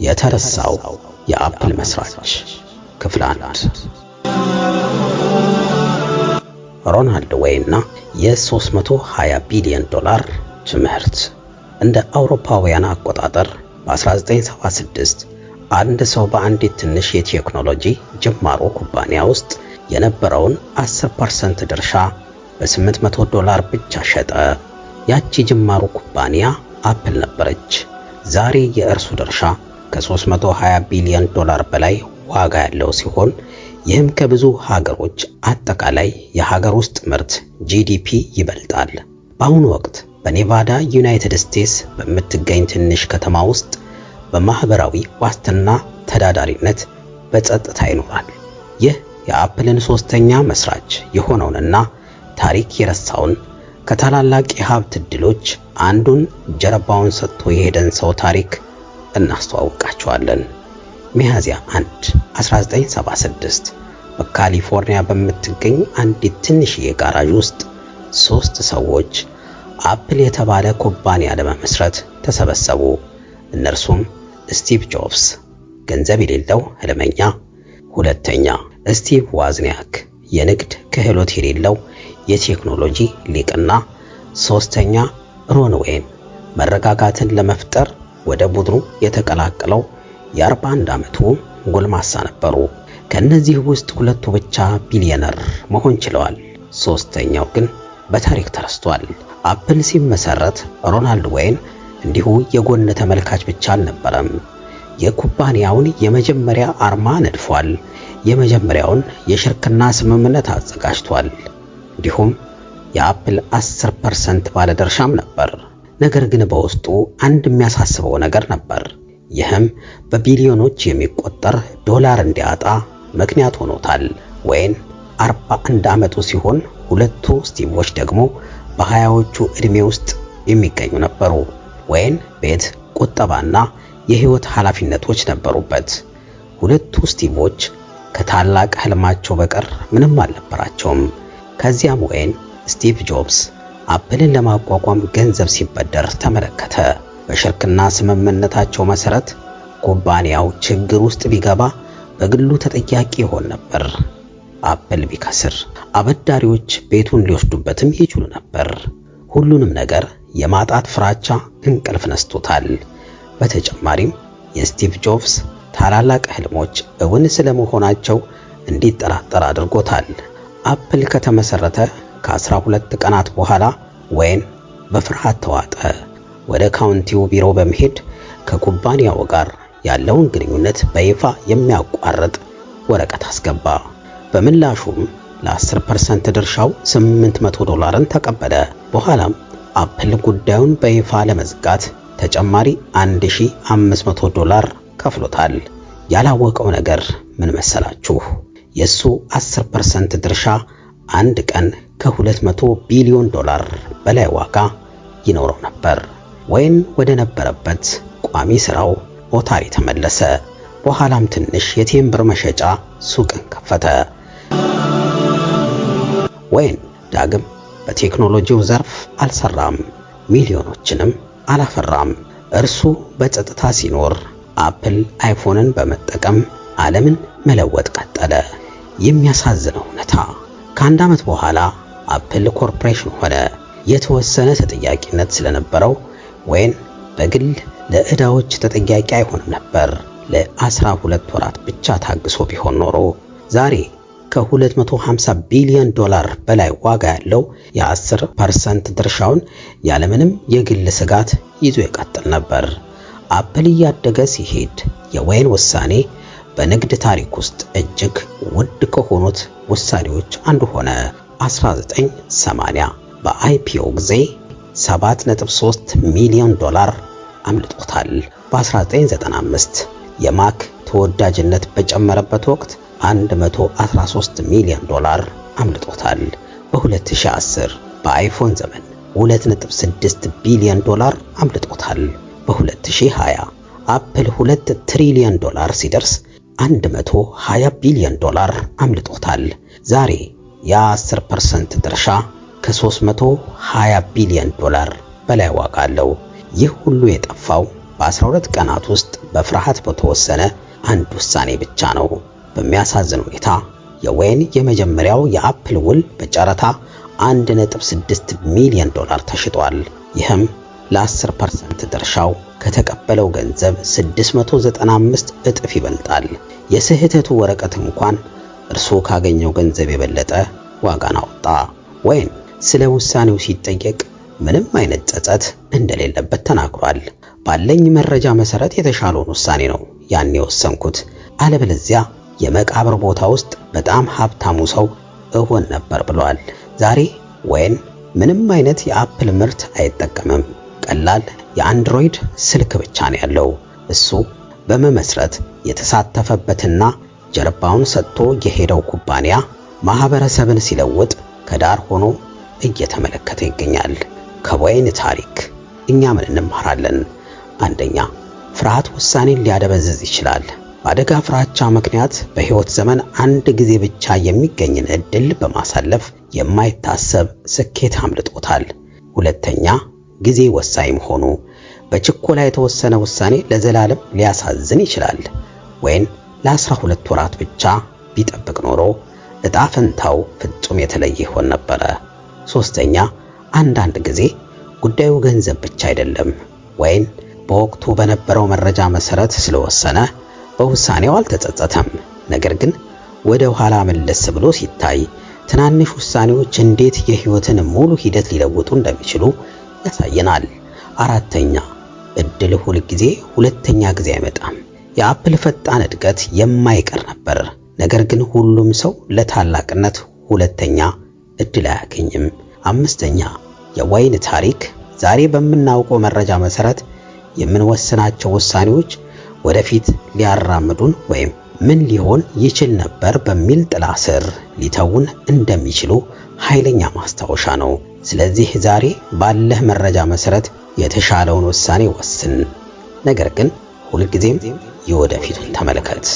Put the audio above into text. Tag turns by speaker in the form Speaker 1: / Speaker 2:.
Speaker 1: የተረሳው የአፕል መስራች ክፍል 1። ሮናልድ ዌይንና የ$320 ቢሊዮን ትምህርት። እንደ አውሮፓውያን አቆጣጠር በ1976 አንድ ሰው በአንዲት ትንሽ የቴክኖሎጂ ጅማሮ ኩባንያ ውስጥ የነበረውን 10% ድርሻ በ$800 ብቻ ሸጠ። ያቺ ጅማሮ ኩባንያ አፕል ነበረች። ዛሬ የእርሱ ድርሻ ከ$320 ቢሊዮን በላይ ዋጋ ያለው ሲሆን ይህም ከብዙ ሀገሮች አጠቃላይ የሀገር ውስጥ ምርት ጂዲፒ ይበልጣል። በአሁኑ ወቅት በኔቫዳ ዩናይትድ ስቴትስ በምትገኝ ትንሽ ከተማ ውስጥ በማህበራዊ ዋስትና ተዳዳሪነት በጸጥታ ይኖራል። ይህ የአፕልን ሶስተኛ መስራች የሆነውንና ታሪክ የረሳውን ከታላላቅ የሀብት ዕድሎች አንዱን ጀርባውን ሰጥቶ የሄደን ሰው ታሪክ እናስተዋውቃቸዋለን። ሚያዝያ 1 1976 በካሊፎርኒያ በምትገኝ አንዲት ትንሽዬ ጋራዥ ውስጥ 3 ሰዎች አፕል የተባለ ኩባንያ ለመመስረት ተሰበሰቡ። እነርሱም ስቲቭ ጆብስ ገንዘብ የሌለው ህልመኛ፣ ሁለተኛ ስቲቭ ዋዝኒያክ የንግድ ክህሎት የሌለው የቴክኖሎጂ ሊቅና፣ ሶስተኛ ሮን ዌይን መረጋጋትን ለመፍጠር ወደ ቡድኑ የተቀላቀለው የ41 ዓመቱ ጎልማሳ ነበሩ። ከነዚህ ውስጥ ሁለቱ ብቻ ቢሊዮነር መሆን ችለዋል። ሶስተኛው ግን በታሪክ ተረስቷል። አፕል ሲመሰረት ሮናልድ ዌይን እንዲሁ የጎን ተመልካች ብቻ አልነበረም። የኩባንያውን የመጀመሪያ አርማ ነድፏል። የመጀመሪያውን የሽርክና ስምምነት አዘጋጅቷል። እንዲሁም የአፕል 10% ባለድርሻም ነበር። ነገር ግን በውስጡ አንድ የሚያሳስበው ነገር ነበር። ይህም በቢሊዮኖች የሚቆጠር ዶላር እንዲያጣ ምክንያት ሆኖታል። ዌይን 41 ዓመቱ ሲሆን ሁለቱ ስቲቮች ደግሞ በ20ዎቹ ዕድሜ ውስጥ የሚገኙ ነበሩ። ዌይን ቤት፣ ቁጠባና የህይወት ኃላፊነቶች ነበሩበት። ሁለቱ ስቲቮች ከታላቅ ህልማቸው በቀር ምንም አልነበራቸውም። ከዚያም ዌይን ስቲቭ ጆብስ አፕልን ለማቋቋም ገንዘብ ሲበደር ተመለከተ። በሽርክና ስምምነታቸው መሰረት ኩባንያው ችግር ውስጥ ቢገባ በግሉ ተጠያቂ ይሆን ነበር። አፕል ቢከስር አበዳሪዎች ቤቱን ሊወስዱበትም ይችሉ ነበር። ሁሉንም ነገር የማጣት ፍራቻ እንቅልፍ ነስቶታል። በተጨማሪም የስቲቭ ጆብስ ታላላቅ ህልሞች እውን ስለመሆናቸው እንዲጠራጠር አድርጎታል። አፕል ከተመሰረተ ከ12 ቀናት በኋላ ዌይን በፍርሃት ተዋጠ። ወደ ካውንቲው ቢሮ በመሄድ ከኩባንያው ጋር ያለውን ግንኙነት በይፋ የሚያቋርጥ ወረቀት አስገባ። በምላሹም ለ10% ድርሻው $800 ተቀበለ። በኋላም አፕል ጉዳዩን በይፋ ለመዝጋት ተጨማሪ $1500 ከፍሎታል። ያላወቀው ነገር ምን መሰላችሁ? የሱ 10% ድርሻ አንድ ቀን ከ200 ቢሊዮን በላይ ዋጋ ይኖረው ነበር። ዌይን ወደ ነበረበት ቋሚ ስራው ኦታሪ ተመለሰ። በኋላም ትንሽ የቴምብር መሸጫ ሱቅን ከፈተ። ዌይን ዳግም በቴክኖሎጂው ዘርፍ አልሰራም፣ ሚሊዮኖችንም አላፈራም። እርሱ በጸጥታ ሲኖር አፕል አይፎንን በመጠቀም ዓለምን መለወጥ ቀጠለ። የሚያሳዝነው እውነታ ከአንድ ዓመት በኋላ አፕል ኮርፖሬሽን ሆነ። የተወሰነ ተጠያቂነት ስለነበረው ዌይን በግል ለዕዳዎች ተጠያቂ አይሆንም ነበር። ለ12 ወራት ብቻ ታግሶ ቢሆን ኖሮ ዛሬ ከ250 ቢሊዮን በላይ ዋጋ ያለው የ10% ድርሻውን ያለምንም የግል ስጋት ይዞ ይቀጥል ነበር። አፕል እያደገ ሲሄድ የዌይን ውሳኔ በንግድ ታሪክ ውስጥ እጅግ ውድ ከሆኑት ውሳኔዎች አንዱ ሆነ። 1980 በአይፒኦ ጊዜ $7.3 ሚሊዮን አምልጦታል። በ1995 የማክ ተወዳጅነት በጨመረበት ወቅት $113 ሚሊዮን አምልጦታል። በ2010 በአይፎን ዘመን $2.6 ቢሊዮን አምልጦታል። በ2020 አፕል $2 ትሪሊዮን ሲደርስ $120 ቢሊዮን አምልጦታል። ዛሬ የ10% ድርሻ ከ320 ቢሊዮን በላይ ዋጋ አለው። ይህ ሁሉ የጠፋው በ12 ቀናት ውስጥ በፍርሃት በተወሰነ አንድ ውሳኔ ብቻ ነው። በሚያሳዝን ሁኔታ የዌይን የመጀመሪያው የአፕል ውል በጨረታ 1.6 ሚሊዮን ዶላር ተሽጧል። ይህም ለ10% ድርሻው ከተቀበለው ገንዘብ 695 እጥፍ ይበልጣል። የስህተቱ ወረቀት እንኳን እርሱ ካገኘው ገንዘብ የበለጠ ዋጋን አወጣ። ዌይን ስለ ውሳኔው ሲጠየቅ ምንም አይነት ጸጸት እንደሌለበት ተናግሯል። ባለኝ መረጃ መሰረት የተሻለውን ውሳኔ ነው ያን የወሰንኩት፣ አለበለዚያ የመቃብር ቦታ ውስጥ በጣም ሀብታሙ ሰው እሆን ነበር ብሏል። ዛሬ ዌይን ምንም አይነት የአፕል ምርት አይጠቀምም። ቀላል የአንድሮይድ ስልክ ብቻ ነው ያለው። እሱ በመመስረት የተሳተፈበትና ጀርባውን ሰጥቶ የሄደው ኩባንያ ማህበረሰብን ሲለውጥ ከዳር ሆኖ እየተመለከተ ይገኛል። ከዌይን ታሪክ እኛ ምን እንማራለን? አንደኛ፣ ፍርሃት ውሳኔን ሊያደበዝዝ ይችላል። በአደጋ ፍራቻ ምክንያት በህይወት ዘመን አንድ ጊዜ ብቻ የሚገኝን እድል በማሳለፍ የማይታሰብ ስኬት አምልጦታል። ሁለተኛ፣ ጊዜ ወሳኝ መሆኑ። በችኮላ የተወሰነ ውሳኔ ለዘላለም ሊያሳዝን ይችላል። ዌይን ለ12 ወራት ብቻ ቢጠብቅ ኖሮ እጣ ፈንታው ፍጹም የተለየ ይሆን ነበረ። ሶስተኛ፣ አንዳንድ ጊዜ ጉዳዩ ገንዘብ ብቻ አይደለም። ዌይን በወቅቱ በነበረው መረጃ መሰረት ስለወሰነ በውሳኔው አልተጸጸተም። ነገር ግን ወደ ኋላ መለስ ብሎ ሲታይ ትናንሽ ውሳኔዎች እንዴት የህይወትን ሙሉ ሂደት ሊለውጡ እንደሚችሉ ያሳየናል። አራተኛ፣ እድል ሁል ጊዜ ሁለተኛ ጊዜ አይመጣም። የአፕል ፈጣን እድገት የማይቀር ነበር። ነገር ግን ሁሉም ሰው ለታላቅነት ሁለተኛ እድል አያገኝም። አምስተኛ፣ የዌይን ታሪክ ዛሬ በምናውቀው መረጃ መሰረት የምንወስናቸው ውሳኔዎች ወደፊት ሊያራምዱን ወይም ምን ሊሆን ይችል ነበር በሚል ጥላ ስር ሊተውን እንደሚችሉ ኃይለኛ ማስታወሻ ነው። ስለዚህ ዛሬ ባለህ መረጃ መሰረት የተሻለውን ውሳኔ ወስን። ነገር ግን ሁልጊዜም የወደፊቱን ተመልከት።